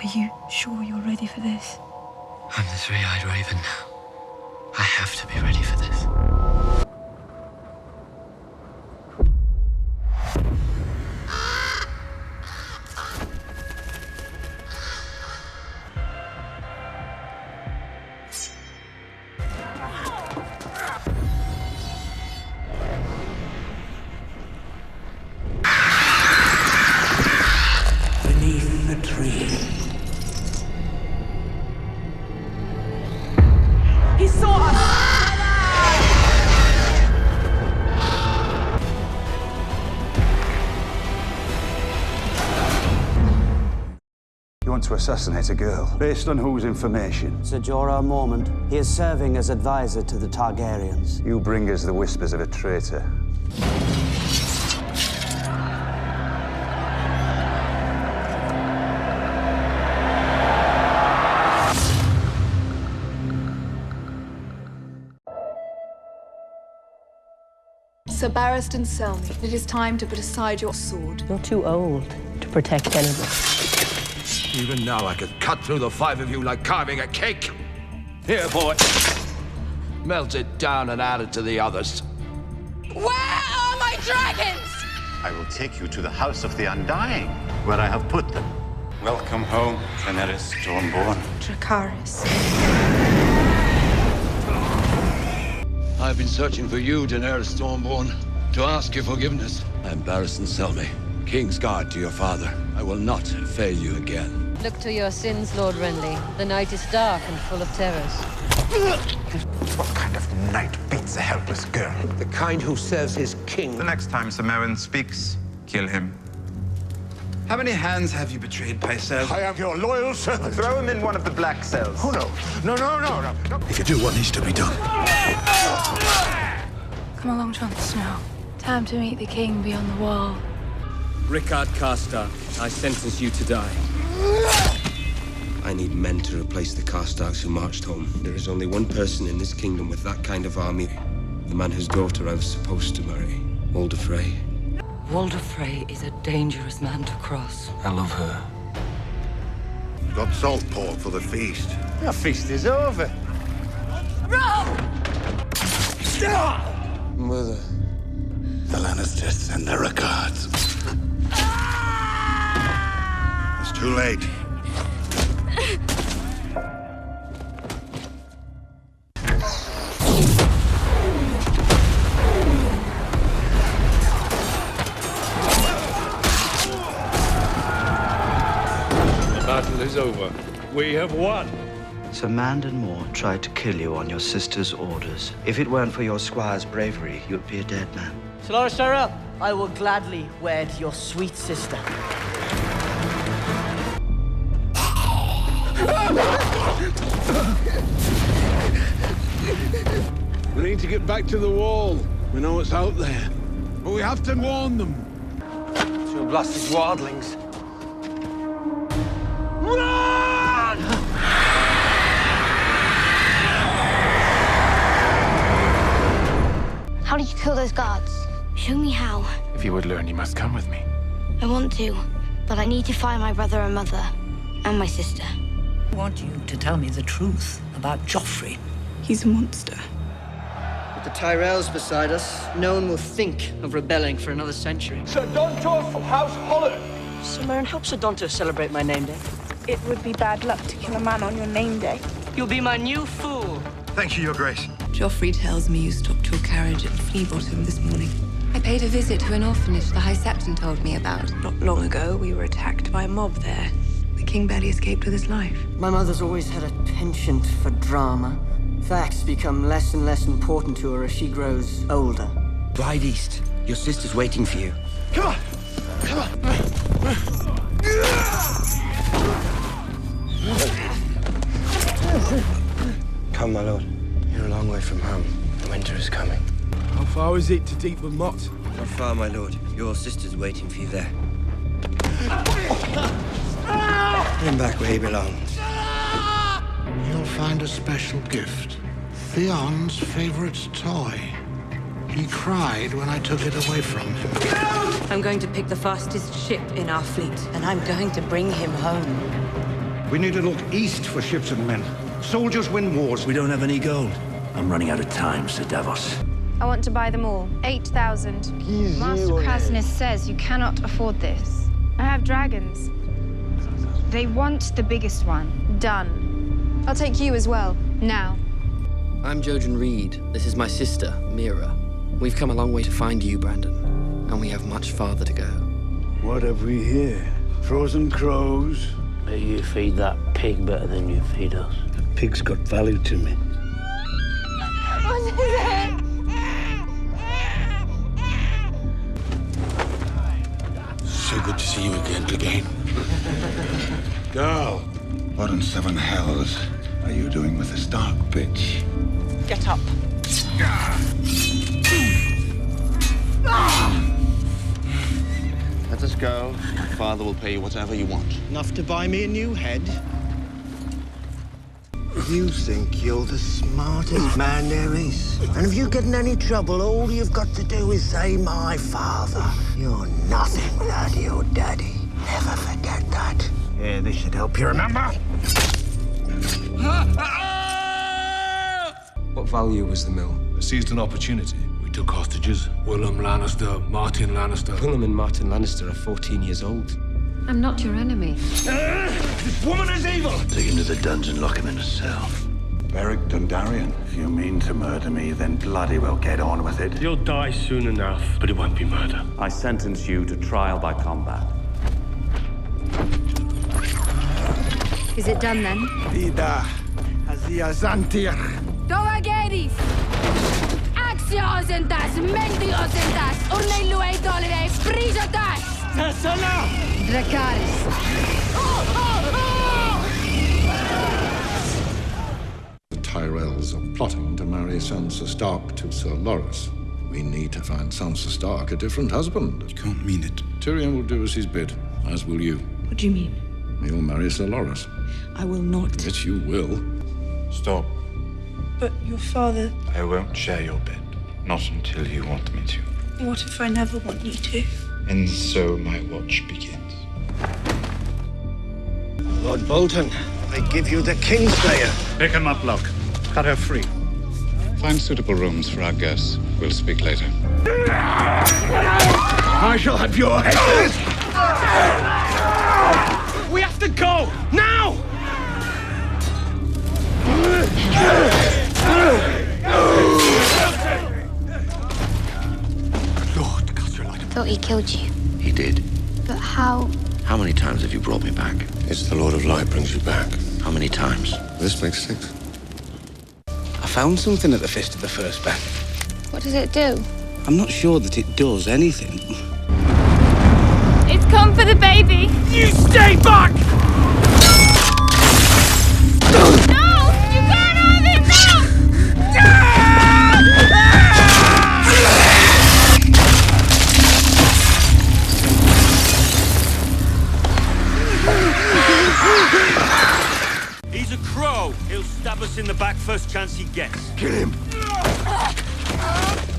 Are you sure you're ready for this? I'm the three-eyed raven. I have to be ready for this. Beneath the tree. He saw us! You want to assassinate a girl? Based on whose information? Sir Jorah Mormont. He is serving as advisor to the Targaryens. You bring us the whispers of a traitor. Sir Barristan Selmy, it is time to put aside your sword. You're too old to protect anyone. Even now, I could cut through the five of you like carving a cake. Here, boy. Melt it down and add it to the others. Where are my dragons? I will take you to the House of the Undying, where I have put them. Welcome home, Daenerys Stormborn. Dracarys. I've been searching for you, Daenerys Stormborn, to ask your forgiveness. I am Barristan Selmy, King's guard to your father. I will not fail you again. Look to your sins, Lord Renly. The night is dark and full of terrors. What kind of knight beats a helpless girl? The kind who serves his king. The next time Sir Meryn speaks, kill him. How many hands have you betrayed, Pycelle? I am your loyal servant. Throw him in one of the black cells. Oh, no. No. If you do what needs to be done. Come along, Jon Snow. Time to meet the king beyond the wall. Rickard Karstark, I sentence you to die. I need men to replace the Karstarks who marched home. There is only one person in this kingdom with that kind of army. The man whose daughter I was supposed to marry. Walder Frey. Walder Frey is a dangerous man to cross. I love her. Got salt pork for the feast. The feast is over. Mother. The Lannisters send their regards. It's too late. The battle is over. We have won. Sir Mandon Moore tried to kill you on your sister's orders. If it weren't for your squire's bravery, you'd be a dead man. Solara Sarah, I will gladly wed your sweet sister. We need to get back to the wall. We know what's out there. But we have to warn them. To blasted wildlings. How did you kill those guards? Show me how. If you would learn, you must come with me. I want to, but I need to find my brother and mother, and my sister. I want you to tell me the truth about Joffrey. He's a monster. With the Tyrells beside us, no one will think of rebelling for another century. Sir Dontos of House Holler. Sir Meryn, help Sir Dontos celebrate my name day. It would be bad luck to kill a man on your name day. You'll be my new fool. Thank you, Your Grace. Joffrey tells me you stopped your carriage at Flea Bottom this morning. I paid a visit to an orphanage the High Septon told me about. Not long ago, we were attacked by a mob there. The king barely escaped with his life. My mother's always had a penchant for drama. Facts become less and less important to her as she grows older. Ride east. Your sister's waiting for you. Come on. Come on. Come, my lord. You're a long way from home. The winter is coming. How far is it to Deep of Mott? Not far, my lord. Your sister's waiting for you there. Put him back where he belongs. You'll find a special gift. Theon's favorite toy. He cried when I took it away from him. I'm going to pick the fastest ship in our fleet, and I'm going to bring him home. We need to look east for ships and men. Soldiers win wars. We don't have any gold. I'm running out of time, Sir Davos. I want to buy them all. 8,000. Master Krasnus says you cannot afford this. I have dragons. They want the biggest one. Done. I'll take you as well, now. I'm Jojen Reed. This is my sister, Mira. We've come a long way to find you, Brandon, and we have much farther to go. What have we here? Frozen crows? May you feed that pig better than you feed us. The pig's got value to me. What is it? So good to see you again, Clegane. Girl, what in seven hells are you doing with this dark bitch? Get up. Let us go. My father will pay you whatever you want. Enough to buy me a new head? You think you're the smartest man there is. And if you get in any trouble, all you've got to do is say, my father. You're nothing without your daddy. Never forget that. Yeah, this should help you remember. What value was the mill? I seized an opportunity. We took hostages. Willem Lannister, Martin Lannister. Willem and Martin Lannister are 14 years old. I'm not your enemy. This woman is evil! Take him to the dungeon, lock him in a cell. Beric Dondarrion, if you mean to murder me, then bloody well get on with it. You'll die soon enough, but it won't be murder. I sentence you to trial by combat. Is it done then? Vida, Azia Zantir. Dovageris! Axios en tas, mendigos en tas, urnei dolere, frisotas! Dracarys. The Tyrells are plotting to marry Sansa Stark to Sir Loras. We need to find Sansa Stark a different husband. You can't mean it. Tyrion will do as he's bid, as will you. What do you mean? You'll marry Sir Loras. I will not. Yes, you will. Stop. But your father... I won't share your bed. Not until you want me to. What if I never want you to? And so my watch begins. Lord Bolton, I give you the Kingslayer. Pick him up, Locke. Cut her free. Find suitable rooms for our guests. We'll speak later. I shall have your head. We have to go! Now! Lord, cut your light. Thought he killed you. He did. But how? How many times have you brought me back? It's the Lord of Light brings you back. How many times? This makes 6. I found something at the Fist of the First Ben. What does it do? I'm not sure that it does anything. It's come for the baby! You stay back! No! You can't have it! He's a crow. He'll stab us in the back first chance he gets. Kill him.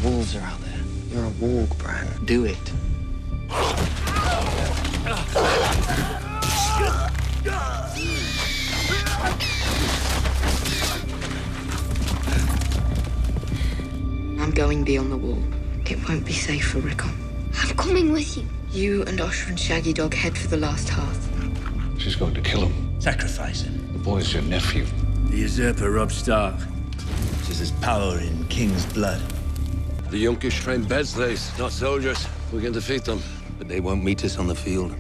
Wolves are out there. You're a warg, Bran. Do it. I'm going beyond the wall. It won't be safe for Rickon. I'm coming with you. You and Osher and Shaggy Dog head for the last hearth. She's going to kill him. Sacrifice him. The boy's your nephew. The usurper Robb Stark. This is power in King's blood. The Yunkish train bedslaves, not soldiers. We can defeat them. But they won't meet us on the field.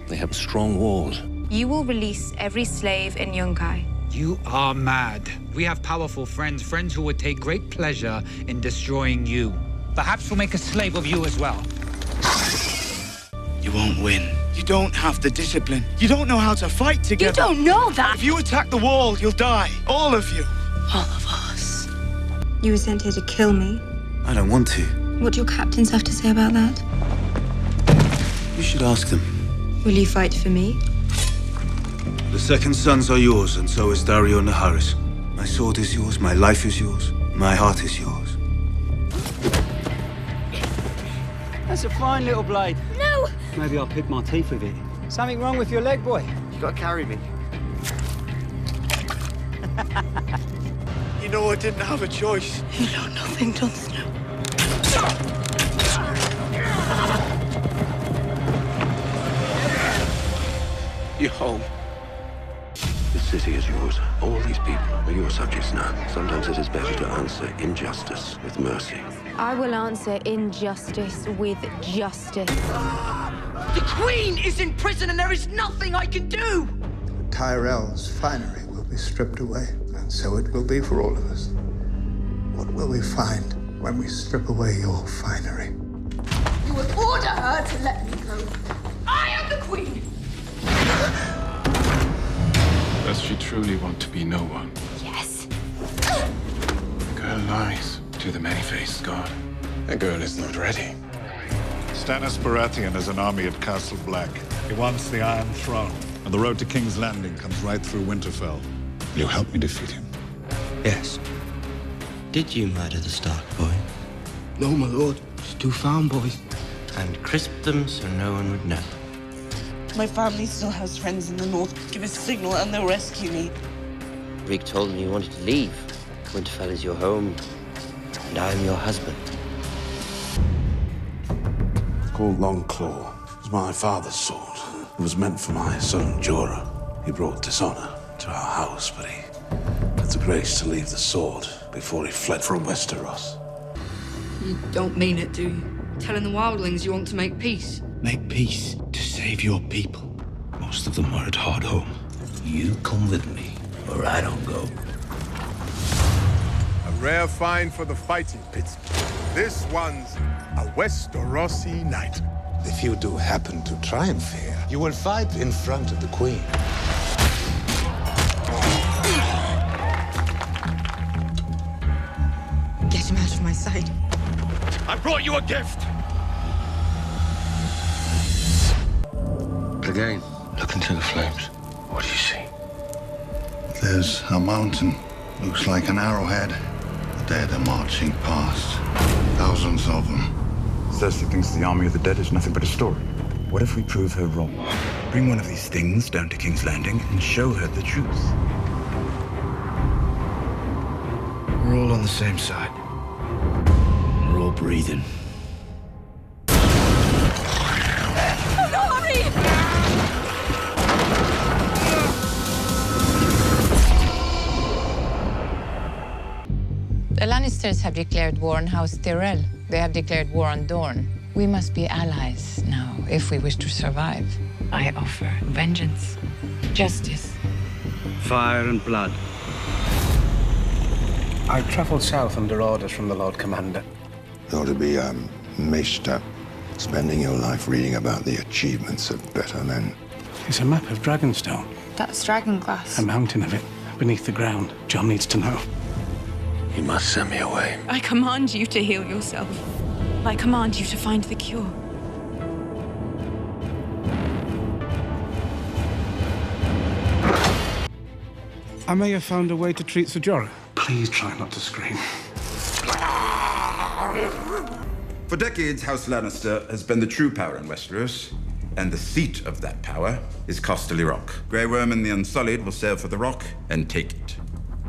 They have strong walls. You will release every slave in Yunkai. You are mad. We have powerful friends, friends who would take great pleasure in destroying you. Perhaps we'll make a slave of you as well. You won't win. You don't have the discipline. You don't know how to fight together. You don't know that! If you attack the wall, you'll die. All of you. All of us. You were sent here to kill me. I don't want to. What do your captains have to say about that? You should ask them. Will you fight for me? The second sons are yours, and so is Dario Naharis. My sword is yours, my life is yours, my heart is yours. That's a fine little blade. No! Maybe I'll pick my teeth with it. Something wrong with your leg, boy? You gotta carry me. know I didn't have a choice. You know nothing, Jon Snow. You're home. The city is yours. All these people are your subjects now. Sometimes it is better to answer injustice with mercy. I will answer injustice with justice. The Queen is in prison and there is nothing I can do! Tyrell's finery will be stripped away, and so it will be for all of us. What will we find when we strip away your finery? You will order her to let me go. I am the Queen! Does she truly want to be no one? Yes. The girl lies to the many-faced god. The girl is not ready. Stannis Baratheon has an army at Castle Black. He wants the Iron Throne, and the road to King's Landing comes right through Winterfell. Will you help me defeat him? Yes. Did you murder the Stark boy? No, my lord. It's 2 farm boys. And crisp them so no one would know. My family still has friends in the north. Give a signal and they'll rescue me. Rick told me you wanted to leave. Winterfell is your home, and I am your husband. It's called Longclaw. It was my father's sword. It was meant for my son Jorah. He brought dishonor to our house, but he had the grace to leave the sword before he fled from Westeros. You don't mean it, do you? Telling the wildlings you want to make peace. Make peace to save your people. Most of them are at Hardhome. You come with me, or I don't go. A rare find for the fighting pits. This one's a Westerosi knight. If you do happen to triumph here, you will fight in front of the Queen. Get him out of my sight. I brought you a gift. Again, look into the flames. What do you see? There's a mountain. Looks like an arrowhead. The dead are marching past. Thousands of them. Cersei thinks the army of the dead is nothing but a story. What if we prove her wrong? Bring one of these things down to King's Landing and show her the truth. We're all on the same side. We're all breathing. Oh no, hurry! The Lannisters have declared war on House Tyrell. They have declared war on Dorne. We must be allies now if we wish to survive. I offer vengeance, justice. Fire and blood. I traveled south under orders from the Lord Commander. You ought to be, maester, spending your life reading about the achievements of better men. It's a map of Dragonstone. That's dragonglass. A mountain of it, beneath the ground. Jon needs to know. You must send me away. I command you to heal yourself. I command you to find the cure. I may have found a way to treat Sir Jorah. Please try not to scream. For decades, House Lannister has been the true power in Westeros, and the seat of that power is Casterly Rock. Grey Worm and the Unsullied will sail for the Rock and take it.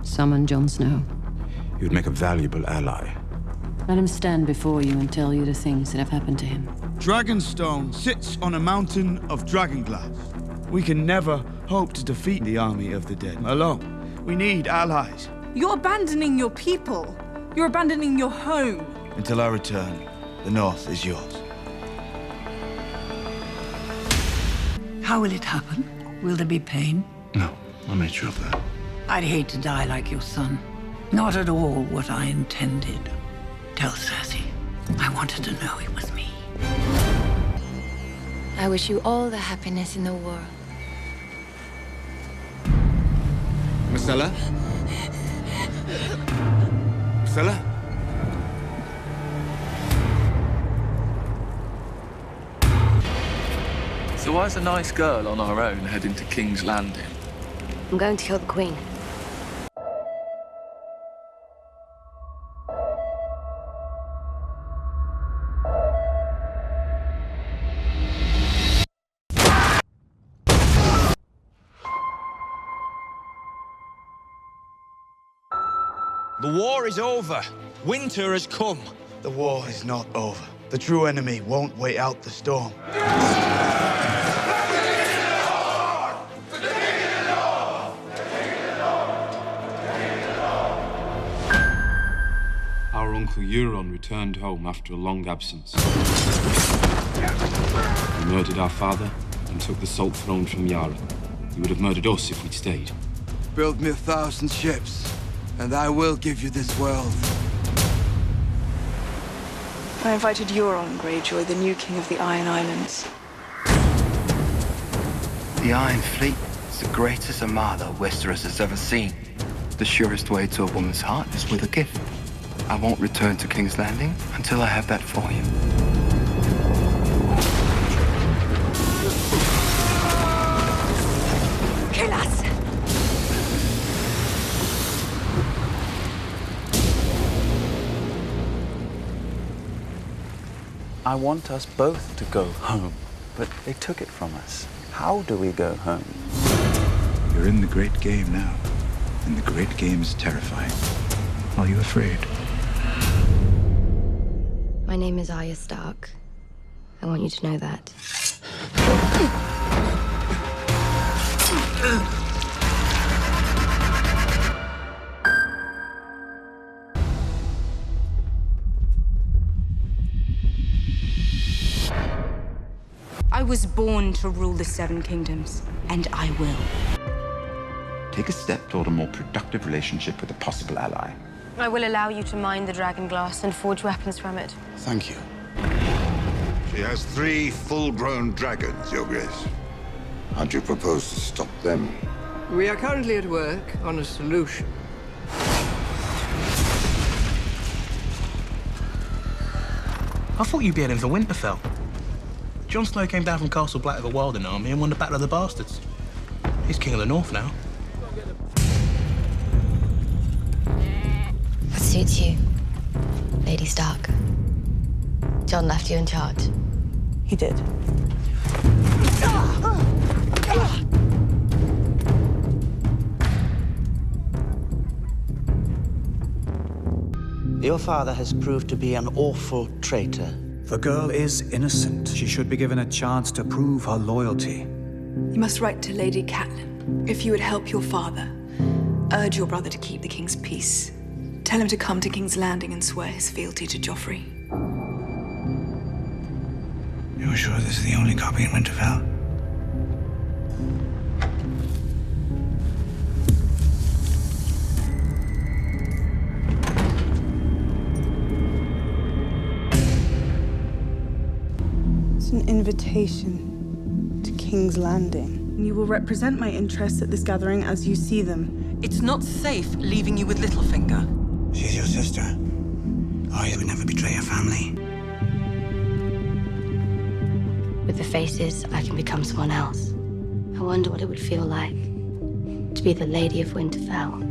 Summon Jon Snow. He would make a valuable ally. Let him stand before you and tell you the things that have happened to him. Dragonstone sits on a mountain of dragonglass. We can never hope to defeat the army of the dead alone. We need allies. You're abandoning your people. You're abandoning your home. Until I return, the North is yours. How will it happen? Will there be pain? No, I made sure of that. I'd hate to die like your son. Not at all what I intended. Tell Cersei, I wanted to know it was me. I wish you all the happiness in the world. Marcella? Marcella? So why's a nice girl on our own heading to King's Landing? I'm going to kill the Queen. The war is over. Winter has come. The war is not over. The true enemy won't wait out the storm. Our uncle Euron returned home after a long absence. He murdered our father and took the Salt Throne from Yara. He would have murdered us if we'd stayed. Build me 1,000 ships, and I will give you this world. I invited Euron Greyjoy, the new king of the Iron Islands. The Iron Fleet is the greatest armada Westeros has ever seen. The surest way to a woman's heart is with a gift. I won't return to King's Landing until I have that for you. Kill us! I want us both to go home, but they took it from us. How do we go home? You're in the great game now, and the great game is terrifying. Are you afraid? My name is Arya Stark. I want you to know that. I was born to rule the Seven Kingdoms, and I will. Take a step toward a more productive relationship with a possible ally. I will allow you to mine the dragon glass and forge weapons from it. Thank you. She has 3 full-grown dragons, Your Grace. How do you propose to stop them? We are currently at work on a solution. I thought you'd be heading for Winterfell. Jon Snow came down from Castle Black with a Wilding army and won the Battle of the Bastards. He's King of the North now. What suits you, Lady Stark? Jon left you in charge. He did. Your father has proved to be an awful traitor. The girl is innocent. She should be given a chance to prove her loyalty. You must write to Lady Catelyn. If you would help your father, urge your brother to keep the king's peace. Tell him to come to King's Landing and swear his fealty to Joffrey. You're sure this is the only copy in Winterfell? It's an invitation to King's Landing. You will represent my interests at this gathering as you see them. It's not safe leaving you with Littlefinger. She's your sister. Arya would never betray her family. With the faces, I can become someone else. I wonder what it would feel like to be the Lady of Winterfell.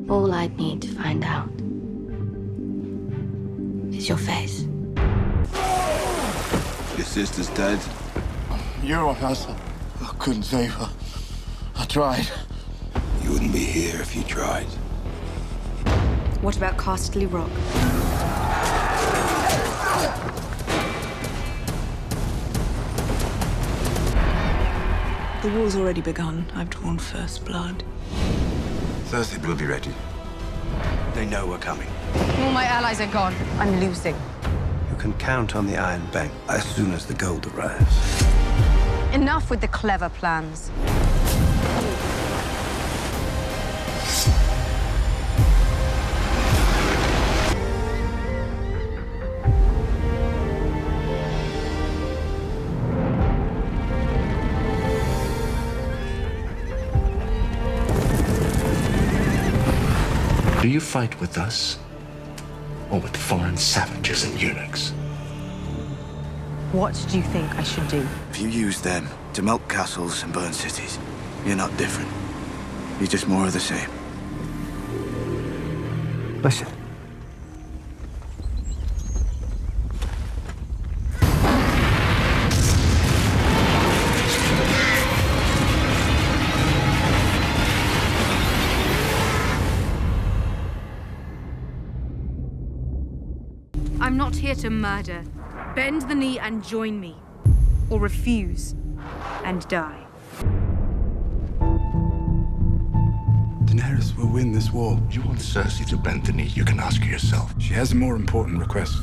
All I'd need to find out is your face. Your sister's dead. Euron has her. I couldn't save her. I tried. You wouldn't be here if you tried. What about Casterly Rock? The war's already begun. I've drawn first blood. Cersei will be ready. They know we're coming. All my allies are gone. I'm losing. You can count on the Iron Bank as soon as the gold arrives. Enough with the clever plans. Do you fight with us, or with foreign savages and eunuchs? What do you think I should do? If you use them to melt castles and burn cities, you're not different. You're just more of the same. Listen. not here to murder. Bend the knee and join me. Or refuse and die. Daenerys will win this war. You want Cersei to bend the knee, you can ask her yourself. She has a more important request.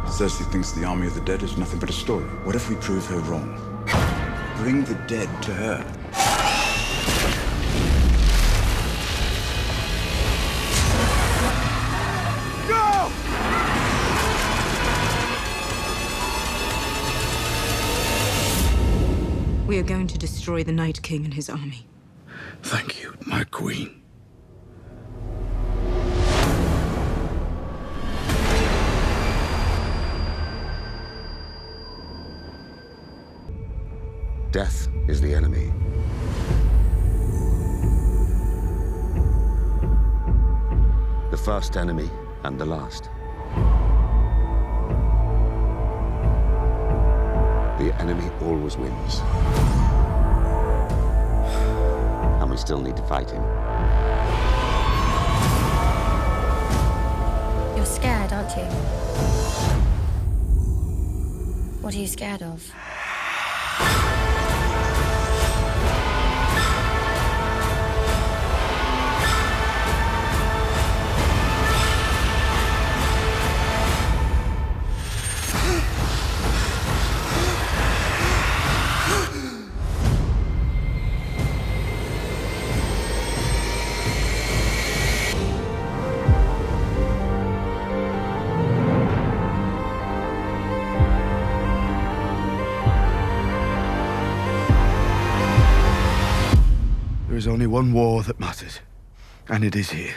Cersei thinks the army of the dead is nothing but a story. What if we prove her wrong? Bring the dead to her. Go! We are going to destroy the Night King and his army. Thank you, my queen. Death is the enemy. The first enemy and the last. The enemy always wins. And we still need to fight him. You're scared, aren't you? What are you scared of? There is only one war that matters, and it is here.